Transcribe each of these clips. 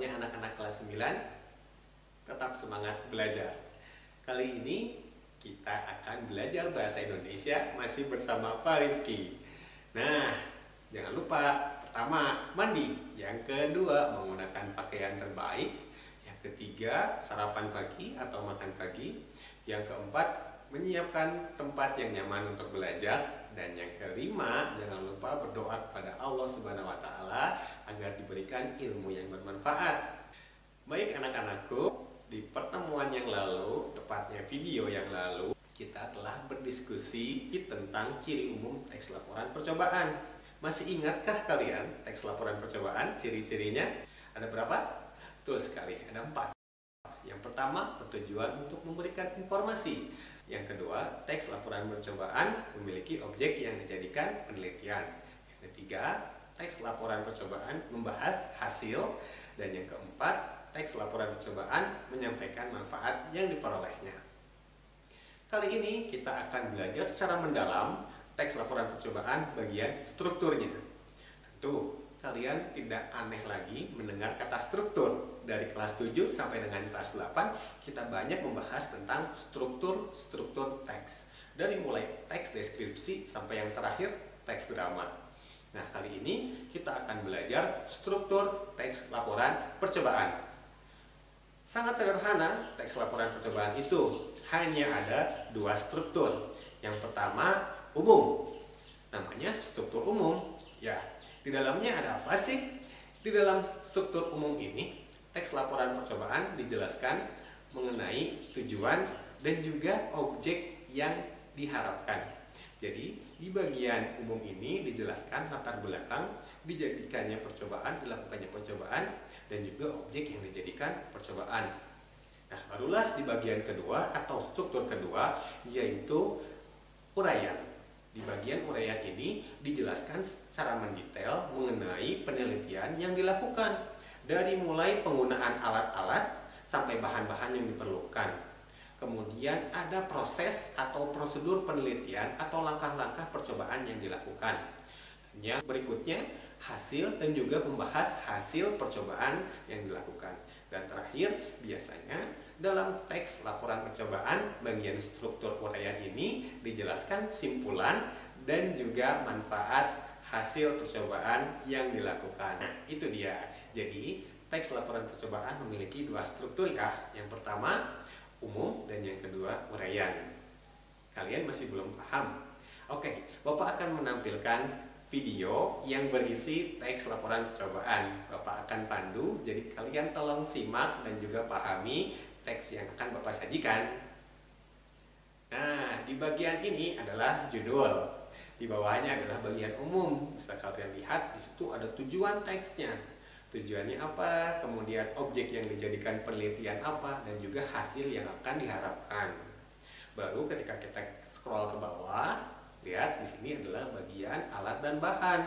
semuanya anak-anak kelas 9, tetap semangat belajar. Kali ini kita akan belajar bahasa Indonesia masih bersama Pak Rizky. Nah, jangan lupa, pertama mandi, yang kedua menggunakan pakaian terbaik, yang ketiga sarapan pagi atau makan pagi, yang keempat menyiapkan tempat yang nyaman untuk belajar, dan yang kelima jangan lupa berdoa kepada Allah Subhanahu wa Ta'ala agar diberikan ilmu yang bermanfaat. Baik anak-anakku, di pertemuan yang lalu, tepatnya video yang lalu, kita telah berdiskusi tentang ciri umum teks laporan percobaan. Masih ingatkah kalian teks laporan percobaan, ciri-cirinya? Ada berapa? Betul sekali, ada 4. Yang pertama, bertujuan untuk memberikan informasi. Yang kedua, teks laporan percobaan memiliki objek yang dijadikan penelitian. Yang ketiga, teks laporan percobaan membahas hasil. Dan yang keempat, teks laporan percobaan menyampaikan manfaat yang diperolehnya. Kali ini kita akan belajar secara mendalam teks laporan percobaan bagian strukturnya. Tentu kalian tidak aneh lagi mendengar kata struktur. Dari kelas 7 sampai dengan kelas 8 kita banyak membahas tentang struktur teks. Dari mulai teks deskripsi sampai yang terakhir teks drama. Nah, kali ini kita akan belajar struktur teks laporan percobaan. Sangat sederhana, teks laporan percobaan itu hanya ada 2 struktur. Yang pertama, umum. Namanya struktur umum. Ya, di dalamnya ada apa sih? Di dalam struktur umum ini, teks laporan percobaan dijelaskan mengenai tujuan dan juga objek yang diharapkan. Jadi, di bagian umum ini dijelaskan latar belakang dijadikannya percobaan, dilakukannya percobaan, dan juga objek yang dijadikan percobaan. Nah, barulah di bagian kedua atau struktur kedua, yaitu uraian. Di bagian uraian ini dijelaskan secara mendetail mengenai penelitian yang dilakukan, dari mulai penggunaan alat-alat sampai bahan-bahan yang diperlukan. Kemudian ada proses atau prosedur penelitian atau langkah-langkah percobaan yang dilakukan. Yang berikutnya hasil dan juga membahas hasil percobaan yang dilakukan. Dan terakhir, biasanya dalam teks laporan percobaan bagian struktur uraian ini dijelaskan simpulan dan juga manfaat hasil percobaan yang dilakukan. Nah, itu dia. Jadi, teks laporan percobaan memiliki 2 struktur ya. Yang pertama, umum, dan yang kedua, uraian. Kalian masih belum paham? Oke, Bapak akan menampilkan video yang berisi teks laporan percobaan. Bapak akan pandu, jadi kalian tolong simak dan juga pahami teks yang akan Bapak sajikan. Nah, di bagian ini adalah judul. Di bawahnya adalah bagian umum. Bisa kalian lihat, di situ ada tujuan teksnya. Tujuannya apa, kemudian objek yang dijadikan penelitian apa, dan juga hasil yang akan diharapkan. Baru ketika kita scroll ke bawah, lihat di sini adalah bagian alat dan bahan.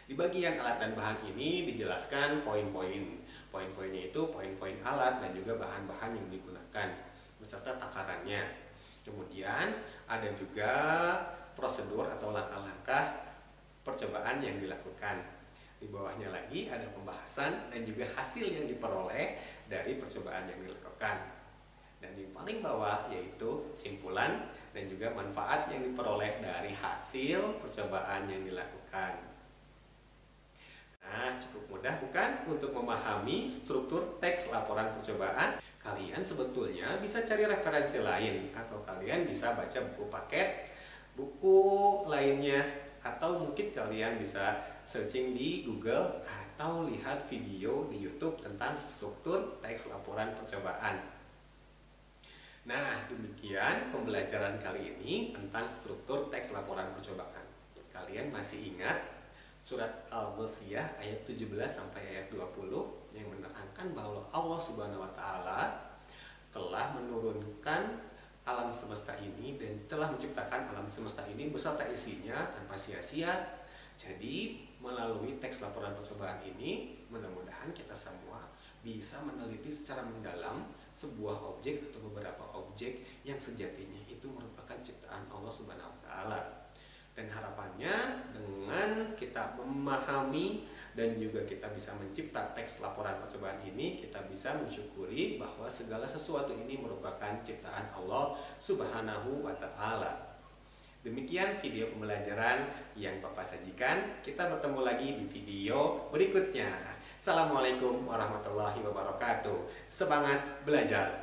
Di bagian alat dan bahan ini dijelaskan poin-poin. Poin-poinnya itu poin-poin alat dan juga bahan-bahan yang digunakan beserta takarannya. Kemudian ada juga prosedur atau langkah-langkah percobaan yang dilakukan. Di bawahnya lagi ada pembahasan dan juga hasil yang diperoleh dari percobaan yang dilakukan. Dan di paling bawah yaitu simpulan dan juga manfaat yang diperoleh dari hasil percobaan yang dilakukan. Nah, cukup mudah bukan untuk memahami struktur teks laporan percobaan? Kalian sebetulnya bisa cari referensi lain, atau kalian bisa baca buku paket, buku lainnya, atau mungkin kalian bisa searching di Google atau lihat video di YouTube tentang struktur teks laporan percobaan. Nah, demikian pembelajaran kali ini tentang struktur teks laporan percobaan. Kalian masih ingat surat Al-Ghasyiyah ayat 17 sampai ayat 20 yang menerangkan bahwa Allah Subhanahu wa Ta'ala telah menurunkan alam semesta ini dan telah menciptakan alam semesta ini beserta isinya tanpa sia-sia. Jadi, melalui teks laporan percobaan ini, mudah-mudahan kita semua bisa meneliti secara mendalam sebuah objek atau beberapa objek yang sejatinya itu merupakan ciptaan Allah Subhanahu wa Ta'ala. Dan harapannya dengan kita memahami dan juga kita bisa mencipta teks laporan percobaan ini, kita bisa mensyukuri bahwa segala sesuatu ini merupakan ciptaan Allah Subhanahu wa Ta'ala. Demikian video pembelajaran yang Papa sajikan. Kita bertemu lagi di video berikutnya. Assalamualaikum warahmatullahi wabarakatuh. Semangat belajar!